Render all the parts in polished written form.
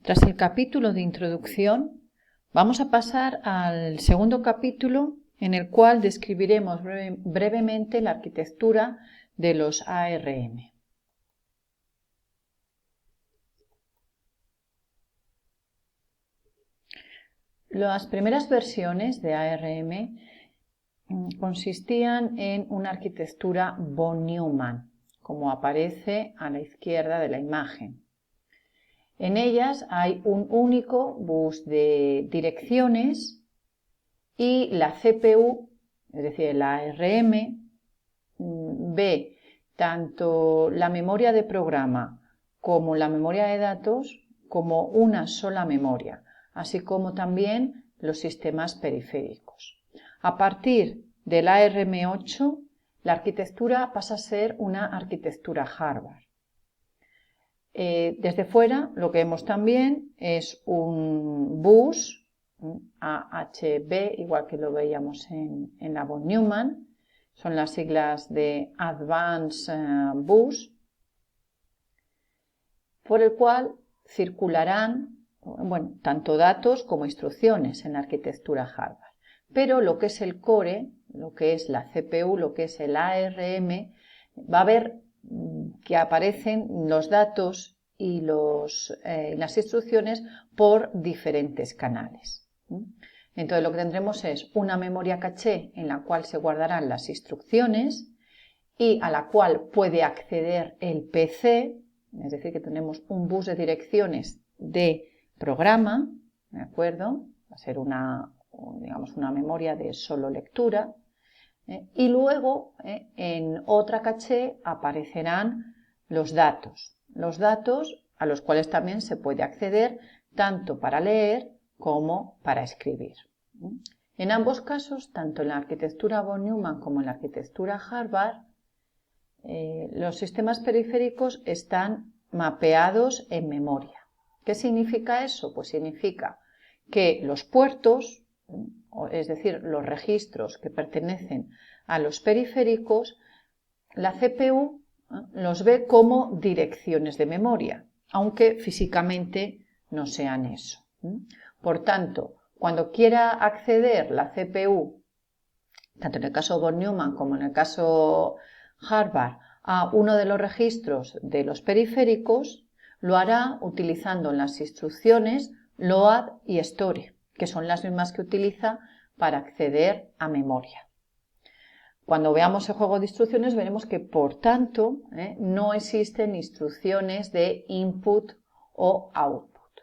Tras el capítulo de introducción, vamos a pasar al segundo capítulo en el cual describiremos brevemente la arquitectura de los ARM. Las primeras versiones de ARM consistían en una arquitectura von Neumann, como aparece a la izquierda de la imagen. En ellas hay un único bus de direcciones y la CPU, es decir, la ARM, ve tanto la memoria de programa como la memoria de datos como una sola memoria, así como también los sistemas periféricos. A partir del ARM8, la arquitectura pasa a ser una arquitectura Harvard. Desde fuera lo que vemos también es un bus AHB, igual que lo veíamos en la von Neumann, son las siglas de Advanced Bus, por el cual circularán tanto datos como instrucciones en la arquitectura Harvard. Pero lo que es el core, lo que es la CPU, lo que es el ARM, va a ver que aparecen los datos y las instrucciones por diferentes canales. Entonces lo que tendremos es una memoria caché en la cual se guardarán las instrucciones y a la cual puede acceder el PC, es decir, que tenemos un bus de direcciones de programa, ¿de acuerdo? Va a ser una memoria de solo lectura. Y luego en otra caché aparecerán los datos a los cuales también se puede acceder tanto para leer como para escribir. En ambos casos, tanto en la arquitectura von Neumann como en la arquitectura Harvard, los sistemas periféricos están mapeados en memoria. ¿Qué significa eso? Pues significa que los puertos, es decir, los registros que pertenecen a los periféricos, la CPU los ve como direcciones de memoria, aunque físicamente no sean eso. Por tanto, cuando quiera acceder la CPU, tanto en el caso von Neumann como en el caso Harvard, a uno de los registros de los periféricos, lo hará utilizando las instrucciones load y store, que son las mismas que utiliza para acceder a memoria. Cuando veamos el juego de instrucciones veremos que, por tanto, no existen instrucciones de input o output.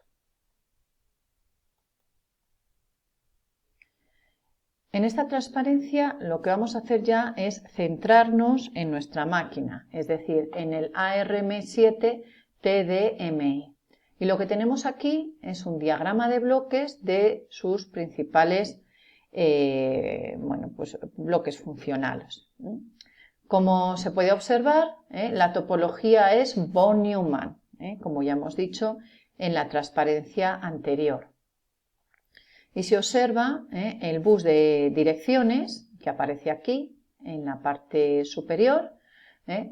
En esta transparencia lo que vamos a hacer ya es centrarnos en nuestra máquina, es decir, en el ARM7 TDMI. Y lo que tenemos aquí es un diagrama de bloques de sus principales bloques funcionales. Como se puede observar, la topología es von Neumann, como ya hemos dicho en la transparencia anterior. Y se observa el bus de direcciones que aparece aquí en la parte superior,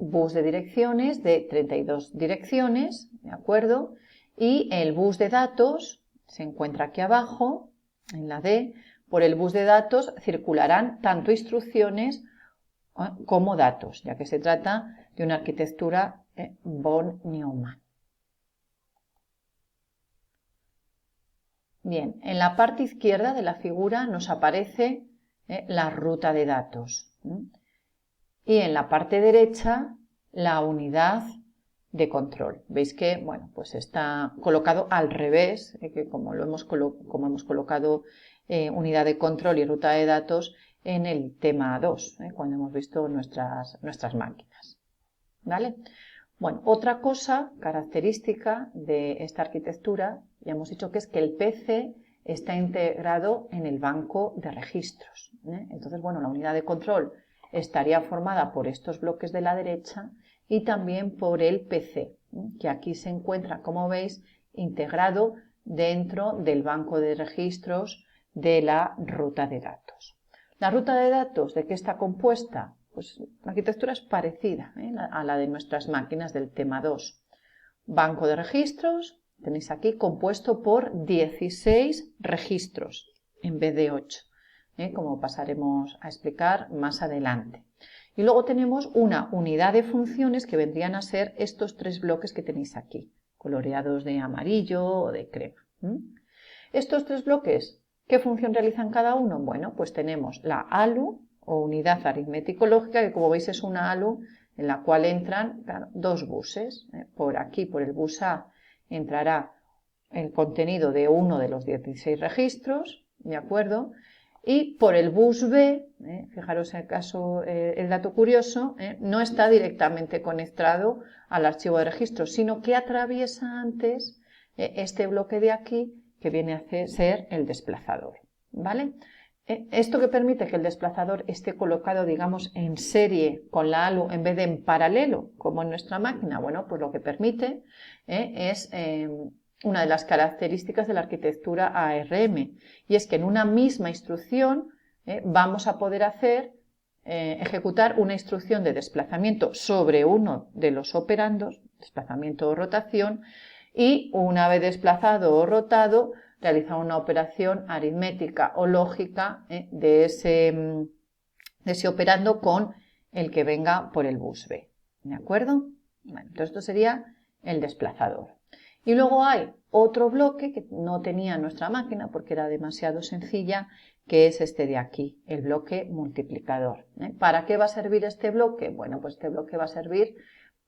bus de direcciones de 32 direcciones, ¿de acuerdo? Y el bus de datos se encuentra aquí abajo, en la D. Por el bus de datos circularán tanto instrucciones como datos, ya que se trata de una arquitectura von Neumann. Bien, en la parte izquierda de la figura nos aparece la ruta de datos y en la parte derecha la unidad de control. Veis que pues está colocado al revés, que como hemos colocado unidad de control y ruta de datos en el tema 2, cuando hemos visto nuestras máquinas. ¿Vale? Bueno, otra cosa característica de esta arquitectura, ya hemos dicho que es que el PC está integrado en el banco de registros. Entonces, la unidad de control estaría formada por estos bloques de la derecha y también por el PC, que aquí se encuentra, como veis, integrado dentro del banco de registros de la ruta de datos. ¿La ruta de datos de qué está compuesta? Pues la arquitectura es parecida a la de nuestras máquinas del tema 2. Banco de registros, tenéis aquí, compuesto por 16 registros en vez de 8, como pasaremos a explicar más adelante. Y luego tenemos una unidad de funciones que vendrían a ser estos 3 bloques que tenéis aquí, coloreados de amarillo o de crema. Estos 3 bloques, ¿qué función realizan cada uno? Bueno, pues tenemos la ALU o unidad aritmético-lógica, que como veis es una ALU en la cual entran 2 buses. Por aquí, por el bus A, entrará el contenido de uno de los 16 registros, ¿de acuerdo? Y por el bus B, fijaros el dato curioso, no está directamente conectado al archivo de registros, sino que atraviesa antes este bloque de aquí, que viene a ser el desplazador, ¿vale? Esto que permite que el desplazador esté colocado, digamos, en serie con la ALU en vez de en paralelo, como en nuestra máquina, bueno, pues lo que permite es una de las características de la arquitectura ARM, y es que en una misma instrucción vamos a poder ejecutar una instrucción de desplazamiento sobre uno de los operandos, desplazamiento o rotación, y una vez desplazado o rotado, realizar una operación aritmética o lógica de ese operando con el que venga por el bus B. ¿De acuerdo? Bueno, entonces esto sería el desplazador. Y luego hay otro bloque que no tenía nuestra máquina porque era demasiado sencilla, que es este de aquí, el bloque multiplicador. ¿Para qué va a servir este bloque? Bueno, pues este bloque va a servir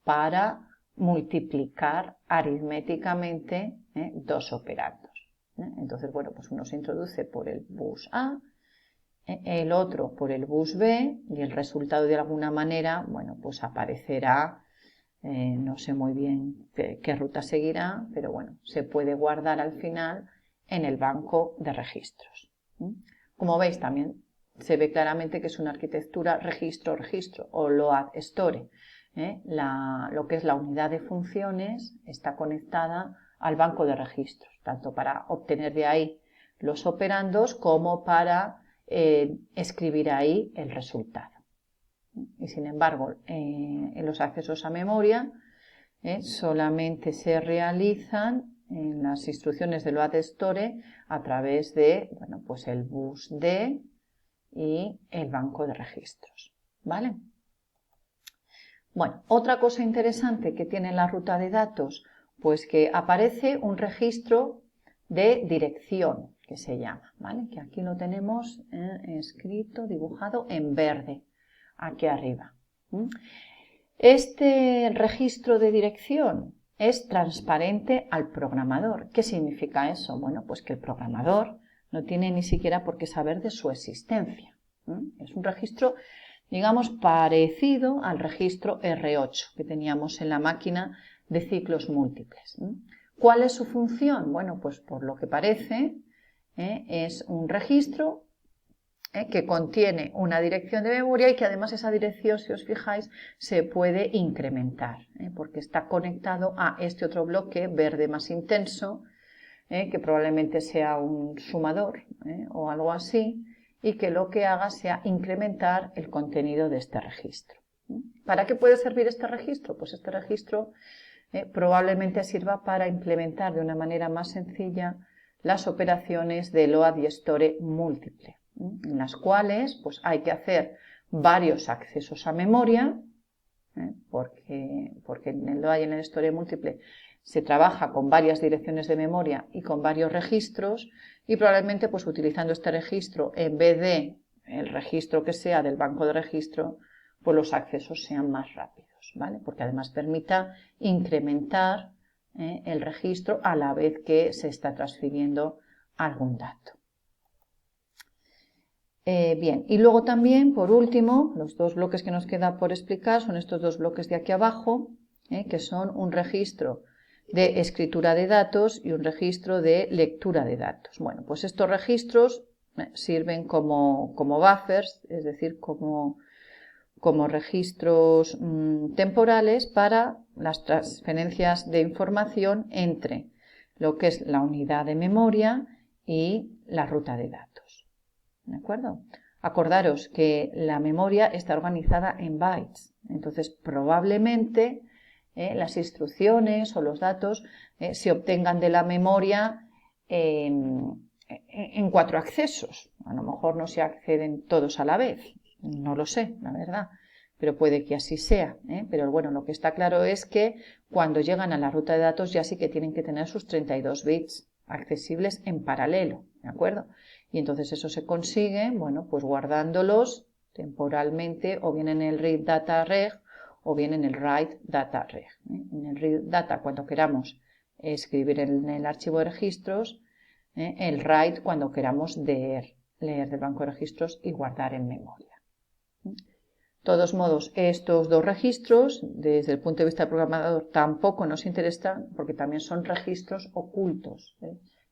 para multiplicar aritméticamente 2 operandos. Entonces, bueno, pues uno se introduce por el bus A, el otro por el bus B, y el resultado de alguna manera, bueno, pues aparecerá, no sé muy bien qué ruta seguirá, pero bueno, se puede guardar al final en el banco de registros. Como veis, también se ve claramente que es una arquitectura registro-registro o load-store. Lo que es la unidad de funciones está conectada al banco de registros, tanto para obtener de ahí los operandos como para escribir ahí el resultado. Y sin embargo, en los accesos a memoria solamente se realizan en las instrucciones de load store a través de, bueno, pues el bus D y el banco de registros, ¿vale? Bueno, otra cosa interesante que tiene la ruta de datos, pues que aparece un registro de dirección, que se llama, ¿vale? Que aquí lo tenemos escrito, dibujado en verde, aquí arriba. Este registro de dirección es transparente al programador. ¿Qué significa eso? Bueno, pues que el programador no tiene ni siquiera por qué saber de su existencia. Es un registro, digamos, parecido al registro R8 que teníamos en la máquina de ciclos múltiples. ¿Cuál es su función? Bueno, pues por lo que parece, es un registro que contiene una dirección de memoria y que además esa dirección, si os fijáis, se puede incrementar, porque está conectado a este otro bloque verde más intenso, que probablemente sea un sumador o algo así, y que lo que haga sea incrementar el contenido de este registro. ¿Para qué puede servir este registro? Pues este registro probablemente sirva para implementar de una manera más sencilla las operaciones de load y store múltiple, en las cuales pues, hay que hacer varios accesos a memoria, porque en el load y en el store múltiple se trabaja con varias direcciones de memoria y con varios registros, y probablemente pues, utilizando este registro en vez de el registro que sea del banco de registro, pues los accesos sean más rápidos, ¿vale? Porque además permita incrementar el registro a la vez que se está transfiriendo algún dato. Bien, y luego también, por último, los 2 bloques que nos queda por explicar son estos 2 bloques de aquí abajo, que son un registro de escritura de datos y un registro de lectura de datos. Bueno, pues estos registros sirven como buffers, es decir, como registros temporales para las transferencias de información entre lo que es la unidad de memoria y la ruta de datos. ¿De acuerdo? Acordaros que la memoria está organizada en bytes, entonces probablemente las instrucciones o los datos se obtengan de la memoria en 4 accesos. A lo mejor no se acceden todos a la vez, no lo sé, la verdad, pero puede que así sea, Pero bueno, lo que está claro es que cuando llegan a la ruta de datos ya sí que tienen que tener sus 32 bits accesibles en paralelo, ¿de acuerdo? Y entonces eso se consigue, bueno, pues guardándolos temporalmente o bien en el read data reg o bien en el write data reg. En el read data cuando queramos escribir en el archivo de registros, el write cuando queramos leer del banco de registros y guardar en memoria. De todos modos, estos 2 registros, desde el punto de vista del programador, tampoco nos interesan porque también son registros ocultos,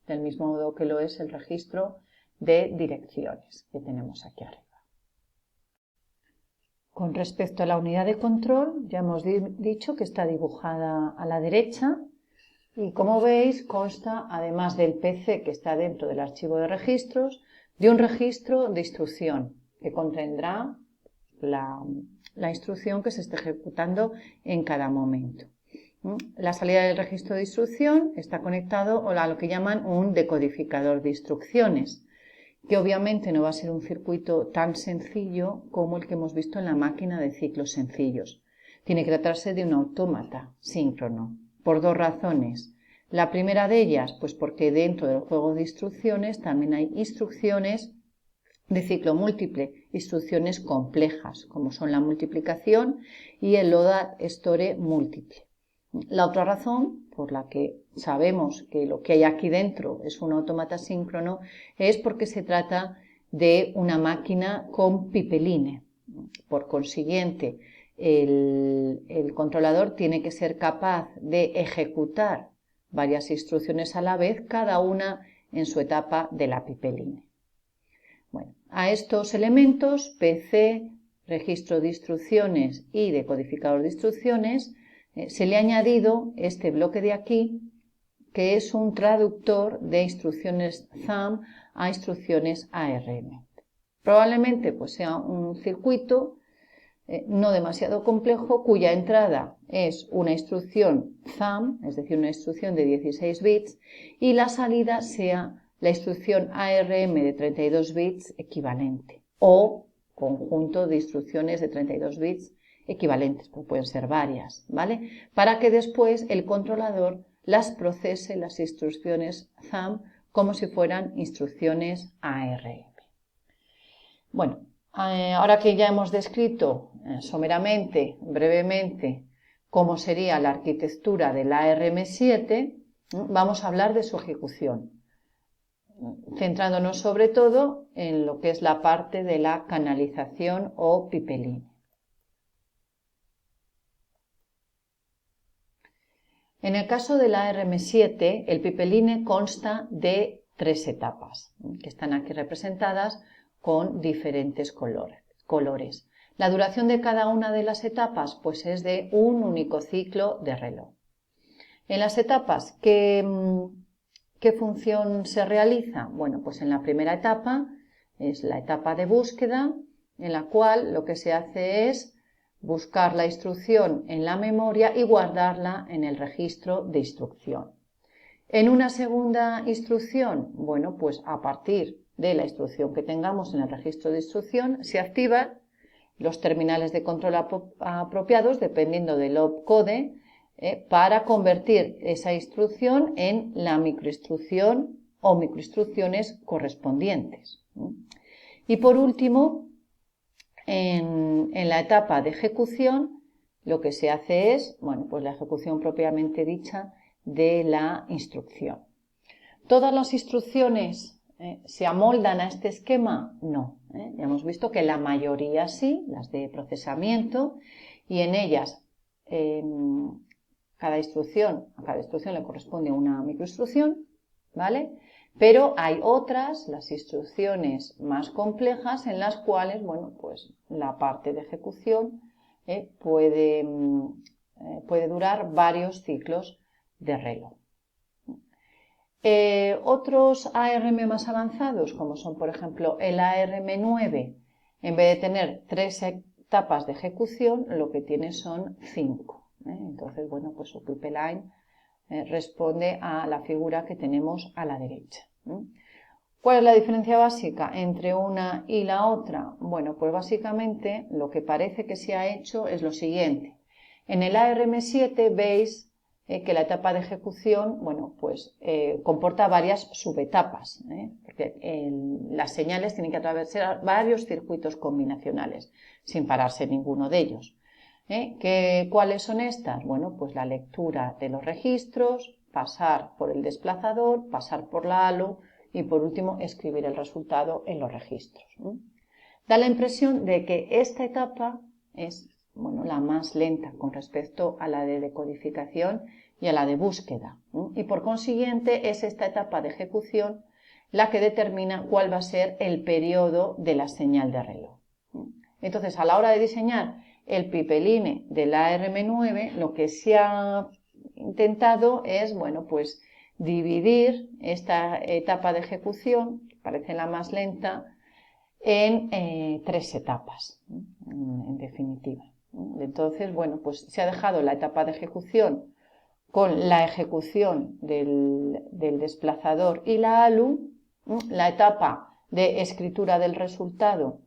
del mismo modo que lo es el registro de direcciones que tenemos aquí arriba. Con respecto a la unidad de control, ya hemos dicho que está dibujada a la derecha y, como veis, consta, además del PC que está dentro del archivo de registros, de un registro de instrucción que contendrá la instrucción que se esté ejecutando en cada momento. La salida del registro de instrucción está conectado a lo que llaman un decodificador de instrucciones, que obviamente no va a ser un circuito tan sencillo como el que hemos visto en la máquina de ciclos sencillos. Tiene que tratarse de un autómata síncrono, por 2 razones. La primera de ellas, pues porque dentro del juego de instrucciones también hay instrucciones de ciclo múltiple, instrucciones complejas, como son la multiplicación y el load store múltiple. La otra razón por la que sabemos que lo que hay aquí dentro es un autómata síncrono es porque se trata de una máquina con pipeline. Por consiguiente, el controlador tiene que ser capaz de ejecutar varias instrucciones a la vez, cada una en su etapa de la pipeline. Bueno, a estos elementos, PC, registro de instrucciones y decodificador de instrucciones, se le ha añadido este bloque de aquí, que es un traductor de instrucciones thumb a instrucciones ARM. Probablemente pues, sea un circuito no demasiado complejo, cuya entrada es una instrucción thumb, es decir, una instrucción de 16 bits, y la salida sea la instrucción ARM de 32 bits equivalente, o conjunto de instrucciones de 32 bits equivalentes, pues pueden ser varias, ¿vale? Para que después el controlador las procese, las instrucciones thumb, como si fueran instrucciones ARM. Bueno, ahora que ya hemos descrito someramente, brevemente, cómo sería la arquitectura del ARM7, vamos a hablar de su ejecución, centrándonos sobre todo en lo que es la parte de la canalización o pipeline. En el caso del ARM7, el pipeline consta de 3 etapas, que están aquí representadas con diferentes colores. La duración de cada una de las etapas pues es de un único ciclo de reloj. En las etapas, ¿qué función se realiza? Bueno, pues en la primera etapa es la etapa de búsqueda, en la cual lo que se hace es buscar la instrucción en la memoria y guardarla en el registro de instrucción. En una segunda instrucción, bueno, pues a partir de la instrucción que tengamos en el registro de instrucción, se activan los terminales de control apropiados, dependiendo del opcode, para convertir esa instrucción en la microinstrucción o microinstrucciones correspondientes. Y por último, en la etapa de ejecución, lo que se hace es, bueno, pues la ejecución propiamente dicha de la instrucción. ¿Todas las instrucciones se amoldan a este esquema? No. Ya hemos visto que la mayoría sí, las de procesamiento, y en ellas a cada instrucción le corresponde una microinstrucción, ¿vale? Pero hay otras, las instrucciones más complejas, en las cuales, bueno, pues la parte de ejecución puede durar varios ciclos de reloj. Otros ARM más avanzados, como son por ejemplo el ARM9, en vez de tener 3 etapas de ejecución, lo que tiene son 5. Entonces, bueno, pues su pipeline responde a la figura que tenemos a la derecha. ¿Cuál es la diferencia básica entre una y la otra? Bueno, pues básicamente lo que parece que se ha hecho es lo siguiente. En el ARM7 veis que la etapa de ejecución, bueno, pues comporta varias subetapas, porque las señales tienen que atravesar varios circuitos combinacionales, sin pararse ninguno de ellos. ¿Cuáles son estas? Bueno, pues la lectura de los registros, pasar por el desplazador, pasar por la halo y por último escribir el resultado en los registros. Da la impresión de que esta etapa es la más lenta con respecto a la de decodificación y a la de búsqueda. Y por consiguiente es esta etapa de ejecución la que determina cuál va a ser el periodo de la señal de reloj. Entonces, a la hora de diseñar el pipeline del ARM9, lo que se ha intentado es, bueno, pues dividir esta etapa de ejecución, que parece la más lenta, en 3 etapas, en definitiva. Entonces, bueno, pues se ha dejado la etapa de ejecución con la ejecución del desplazador y la ALU, la etapa de escritura del resultado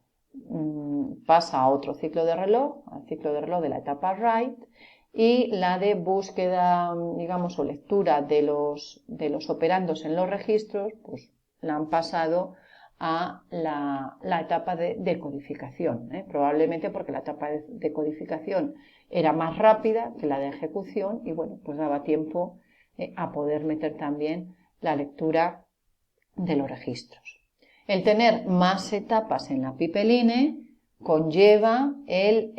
pasa a otro ciclo de reloj, al ciclo de reloj de la etapa write, y la de búsqueda, digamos, o lectura de los operandos en los registros, pues la han pasado a la etapa de decodificación, probablemente porque la etapa de decodificación era más rápida que la de ejecución y bueno, pues daba tiempo a poder meter también la lectura de los registros. El tener más etapas en la pipeline conlleva el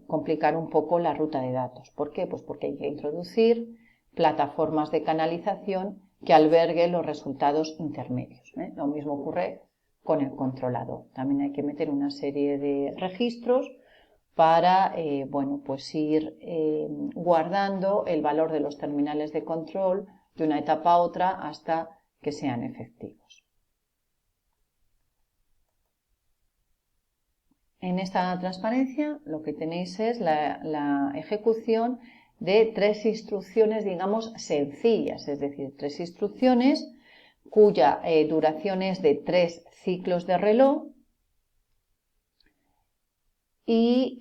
complicar un poco la ruta de datos. ¿Por qué? Pues porque hay que introducir plataformas de canalización que alberguen los resultados intermedios. Lo mismo ocurre con el controlador. También hay que meter una serie de registros para pues ir guardando el valor de los terminales de control de una etapa a otra hasta que sean efectivos. En esta transparencia lo que tenéis es la ejecución de 3 instrucciones, digamos, sencillas, es decir, 3 instrucciones cuya duración es de 3 ciclos de reloj y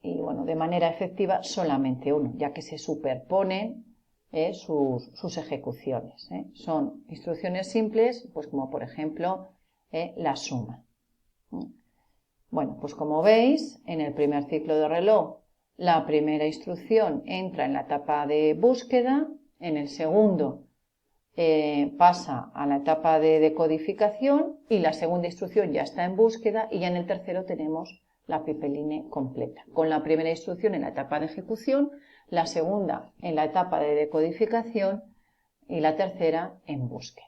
bueno, de manera efectiva solamente uno, ya que se superponen sus ejecuciones. Son instrucciones simples, pues como por ejemplo la suma. Bueno, pues como veis, en el primer ciclo de reloj, la primera instrucción entra en la etapa de búsqueda, en el segundo pasa a la etapa de decodificación y la segunda instrucción ya está en búsqueda y ya en el tercero tenemos la pipeline completa, con la primera instrucción en la etapa de ejecución, la segunda en la etapa de decodificación y la tercera en búsqueda.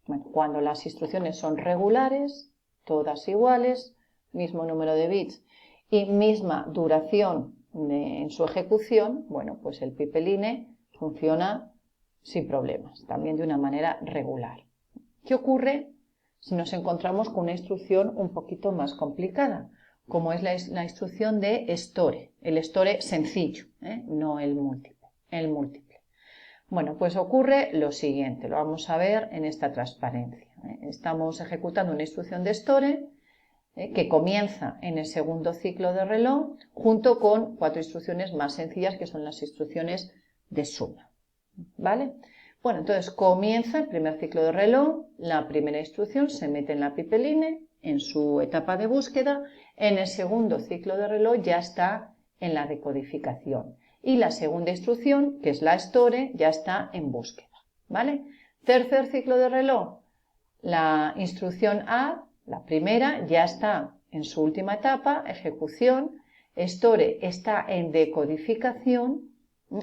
Bueno, cuando las instrucciones son regulares, todas iguales, mismo número de bits y misma duración en su ejecución, bueno, pues el pipeline funciona sin problemas, también de una manera regular. ¿Qué ocurre si nos encontramos con una instrucción un poquito más complicada, como es la instrucción de store, el store sencillo, no el múltiple? Bueno, pues ocurre lo siguiente, lo vamos a ver en esta transparencia. Estamos ejecutando una instrucción de store que comienza en el segundo ciclo de reloj junto con 4 instrucciones más sencillas que son las instrucciones de suma. ¿Vale? Bueno, entonces comienza el primer ciclo de reloj, la primera instrucción se mete en la pipeline en su etapa de búsqueda, en el segundo ciclo de reloj ya está en la decodificación y la segunda instrucción, que es la store, ya está en búsqueda. ¿Vale? Tercer ciclo de reloj, la instrucción A, la primera, ya está en su última etapa, ejecución, store está en decodificación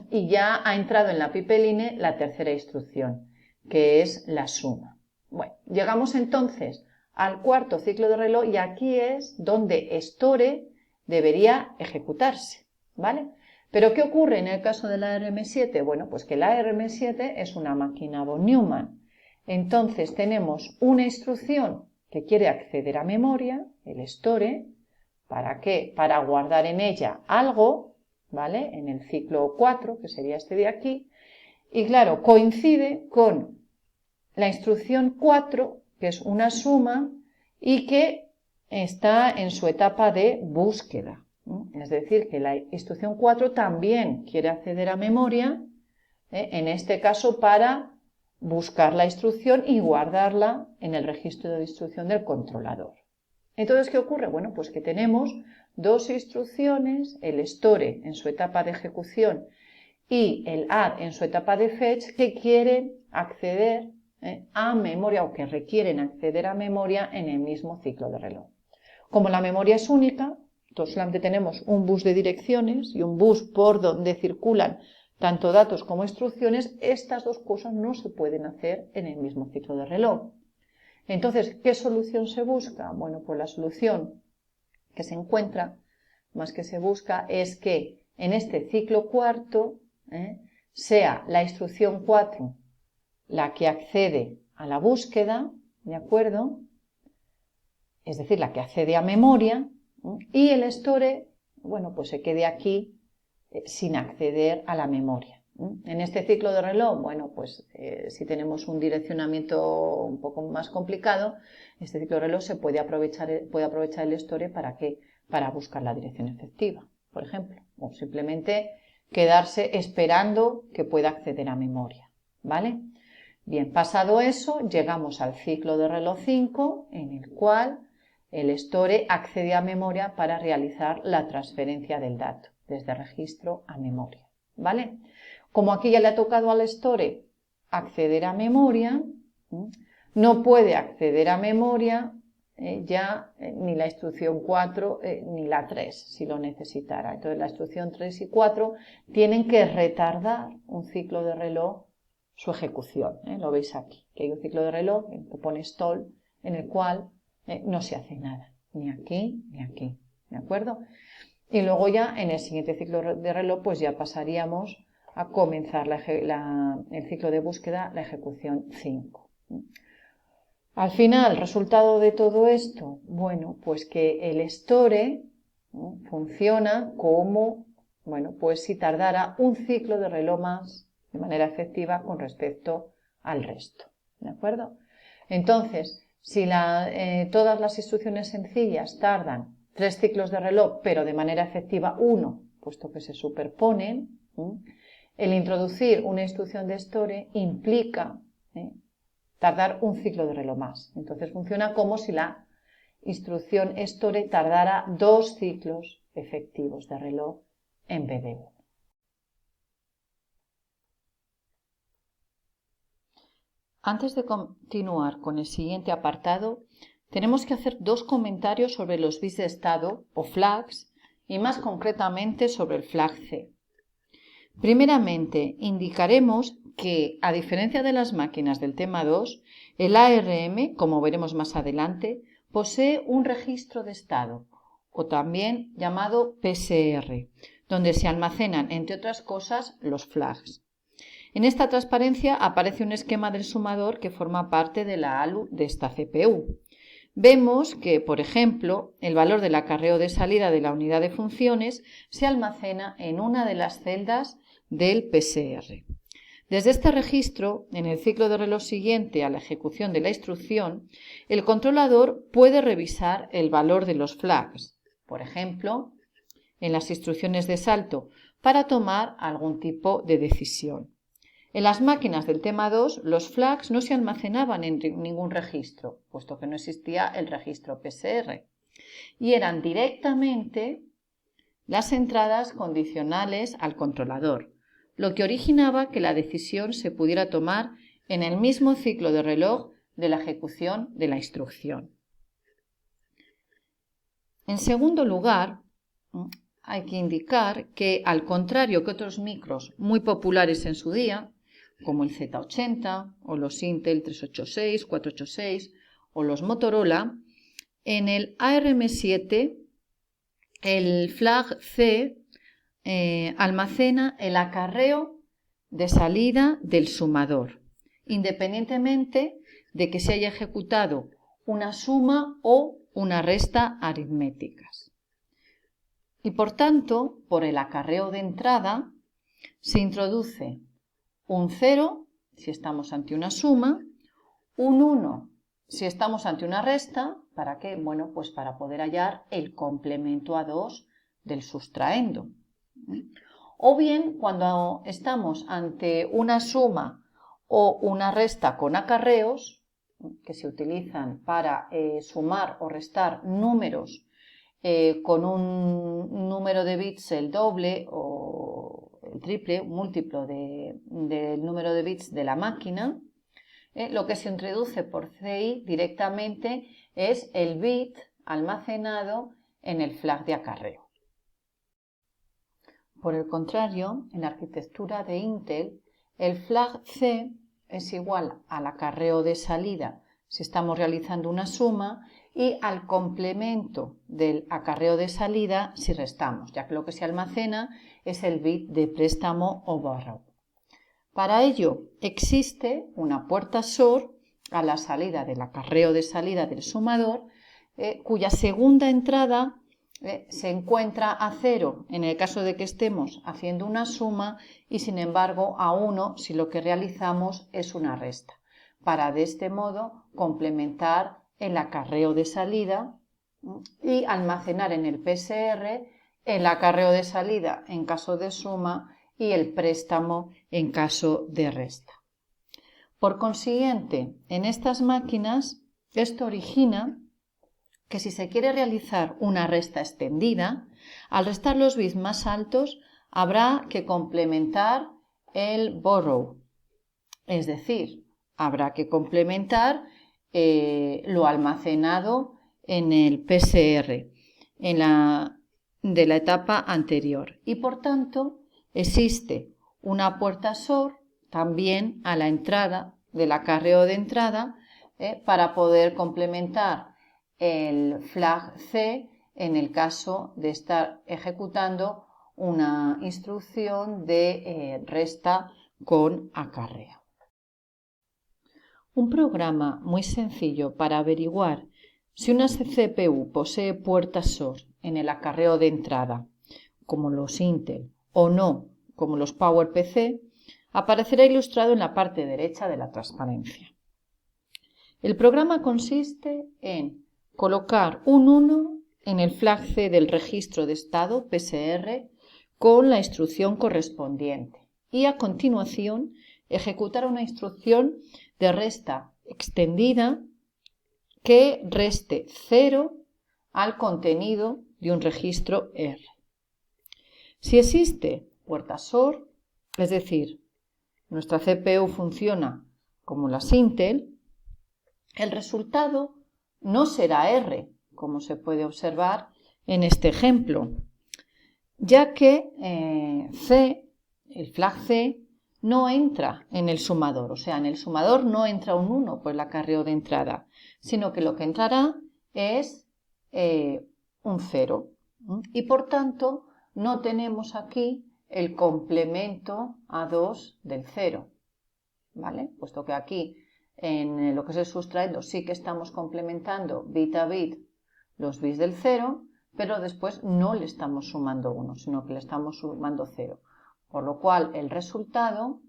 y ya ha entrado en la pipeline la tercera instrucción, que es la suma. Bueno, llegamos entonces al cuarto ciclo de reloj y aquí es donde store debería ejecutarse, ¿vale? ¿Pero qué ocurre en el caso de la ARM7? Bueno, pues que la ARM7 es una máquina von Neumann. Entonces tenemos una instrucción que quiere acceder a memoria, el store, ¿Para qué? Para guardar en ella algo, ¿vale? En el ciclo 4, que sería este de aquí, y claro, coincide con la instrucción 4, que es una suma y que está en su etapa de búsqueda. Es decir, que la instrucción 4 también quiere acceder a memoria, en este caso para buscar la instrucción y guardarla en el registro de instrucción del controlador. Entonces, ¿qué ocurre? Bueno, pues que tenemos dos instrucciones, el store en su etapa de ejecución y el add en su etapa de fetch, que quieren acceder a memoria o que requieren acceder a memoria en el mismo ciclo de reloj. Como la memoria es única, entonces solamente tenemos un bus de direcciones y un bus por donde circulan tanto datos como instrucciones, estas dos cosas no se pueden hacer en el mismo ciclo de reloj. Entonces, ¿qué solución se busca? Bueno, pues la solución que se encuentra, más que se busca, es que en este ciclo cuarto sea la instrucción 4 la que accede a la búsqueda, ¿de acuerdo? Es decir, la que accede a memoria, y el store, bueno, pues se quede aquí sin acceder a la memoria. En este ciclo de reloj, bueno, pues si tenemos un direccionamiento un poco más complicado, este ciclo de reloj se puede aprovechar el store ¿para qué? Para buscar la dirección efectiva, por ejemplo, o simplemente quedarse esperando que pueda acceder a memoria, ¿vale? Bien, pasado eso, llegamos al ciclo de reloj 5, en el cual el store accede a memoria para realizar la transferencia del dato desde registro a memoria, ¿vale? Como aquí ya le ha tocado al store acceder a memoria, no puede acceder a memoria ni la instrucción 4 ni la 3, si lo necesitara. Entonces la instrucción 3 y 4 tienen que retardar un ciclo de reloj su ejecución. Lo veis aquí, que hay un ciclo de reloj que pone stall, en el cual no se hace nada, ni aquí ni aquí, ¿de acuerdo? Y luego ya en el siguiente ciclo de reloj pues ya pasaríamos a comenzar el ciclo de búsqueda, la ejecución 5. Al final, resultado de todo esto, bueno, pues que el store funciona como, bueno, pues si tardara un ciclo de reloj más de manera efectiva con respecto al resto, ¿de acuerdo? Entonces, si todas las instrucciones sencillas tardan 3 ciclos de reloj, pero de manera efectiva 1, puesto que se superponen, el introducir una instrucción de store implica tardar un ciclo de reloj más. Entonces funciona como si la instrucción store tardara 2 ciclos efectivos de reloj en vez de 1. Antes de continuar con el siguiente apartado, tenemos que hacer 2 comentarios sobre los bits de estado o flags y más concretamente sobre el flag C. Primeramente, indicaremos que, a diferencia de las máquinas del tema 2, el ARM, como veremos más adelante, posee un registro de estado, o también llamado PCR, donde se almacenan, entre otras cosas, los flags. En esta transparencia aparece un esquema del sumador que forma parte de la ALU de esta CPU. Vemos que, por ejemplo, el valor del acarreo de salida de la unidad de funciones se almacena en una de las celdas del PCR. Desde este registro, en el ciclo de reloj siguiente a la ejecución de la instrucción, el controlador puede revisar el valor de los flags, por ejemplo, en las instrucciones de salto, para tomar algún tipo de decisión. En las máquinas del tema 2, los flags no se almacenaban en ningún registro, puesto que no existía el registro PCR, y eran directamente las entradas condicionales al controlador, lo que originaba que la decisión se pudiera tomar en el mismo ciclo de reloj de la ejecución de la instrucción. En segundo lugar, hay que indicar que, al contrario que otros micros muy populares en su día, como el Z80 o los Intel 386, 486 o los Motorola, en el ARM7 el flag C almacena el acarreo de salida del sumador, independientemente de que se haya ejecutado una suma o una resta aritméticas. Y por tanto, por el acarreo de entrada, se introduce un 0 si estamos ante una suma, un 1 si estamos ante una resta. ¿Para qué? Bueno, pues para poder hallar el complemento a 2 del sustraendo. O bien, cuando estamos ante una suma o una resta con acarreos, que se utilizan para sumar o restar números con un número de bits el doble o el triple, un múltiplo del número de bits de la máquina, lo que se introduce por CI directamente es el bit almacenado en el flag de acarreo. Por el contrario, en la arquitectura de Intel, el flag C es igual al acarreo de salida si estamos realizando una suma y al complemento del acarreo de salida si restamos, ya que lo que se almacena es el bit de préstamo o borrow. Para ello existe una puerta SOR a la salida del acarreo de salida del sumador, cuya segunda entrada se encuentra a 0 en el caso de que estemos haciendo una suma y sin embargo a 1 si lo que realizamos es una resta, para de este modo complementar el acarreo de salida y almacenar en el PSR el acarreo de salida en caso de suma y el préstamo en caso de resta. Por consiguiente, en estas máquinas esto origina que si se quiere realizar una resta extendida, al restar los bits más altos habrá que complementar el borrow, es decir, habrá que complementar lo almacenado en el PSR de la etapa anterior y por tanto existe una puerta SOR también a la entrada del acarreo de entrada para poder complementar el flag C en el caso de estar ejecutando una instrucción de resta con acarreo. Un programa muy sencillo para averiguar si una CPU posee puertas SOR en el acarreo de entrada, como los Intel, o no, como los PowerPC, aparecerá ilustrado en la parte derecha de la transparencia. El programa consiste en colocar un 1 en el flag C del registro de estado PSR con la instrucción correspondiente y a continuación ejecutar una instrucción de resta extendida que reste 0 al contenido de un registro R. Si existe puerta SOR, es decir, nuestra CPU funciona como las Intel, el resultado no será R, como se puede observar en este ejemplo, ya que el flag C no entra en el sumador, o sea, en el sumador no entra un 1 por el acarreo de entrada, sino que lo que entrará es un 0 y por tanto no tenemos aquí el complemento a 2 del 0, ¿vale? Puesto que aquí en lo que es el sustraendo sí que estamos complementando bit a bit los bits del 0, pero después no le estamos sumando 1, sino que le estamos sumando 0. Por lo cual el resultado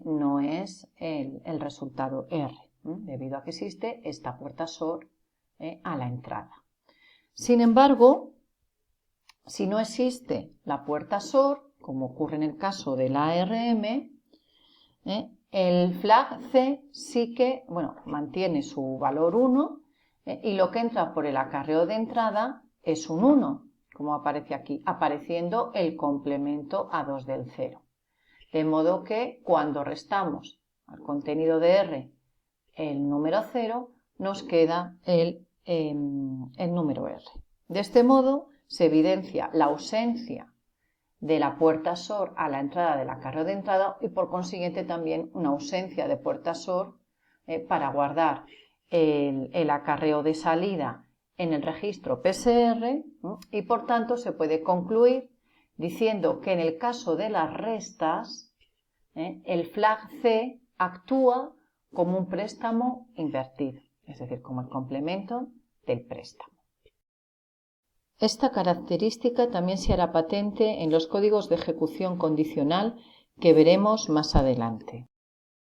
no es el resultado R, debido a que existe esta puerta SOR a la entrada. Sin embargo, si no existe la puerta SOR, como ocurre en el caso del ARM, el flag C sí que mantiene su valor 1 y lo que entra por el acarreo de entrada es un 1, como aparece aquí, apareciendo el complemento a 2 del 0. De modo que cuando restamos al contenido de R el número 0, nos queda el número R. De este modo se evidencia la ausencia de la puerta SOR a la entrada del acarreo de entrada y por consiguiente también una ausencia de puerta SOR para guardar el acarreo de salida en el registro PSR y por tanto se puede concluir diciendo que en el caso de las restas el flag C actúa como un préstamo invertido, es decir, como el complemento del préstamo. Esta característica también se hará patente en los códigos de ejecución condicional que veremos más adelante.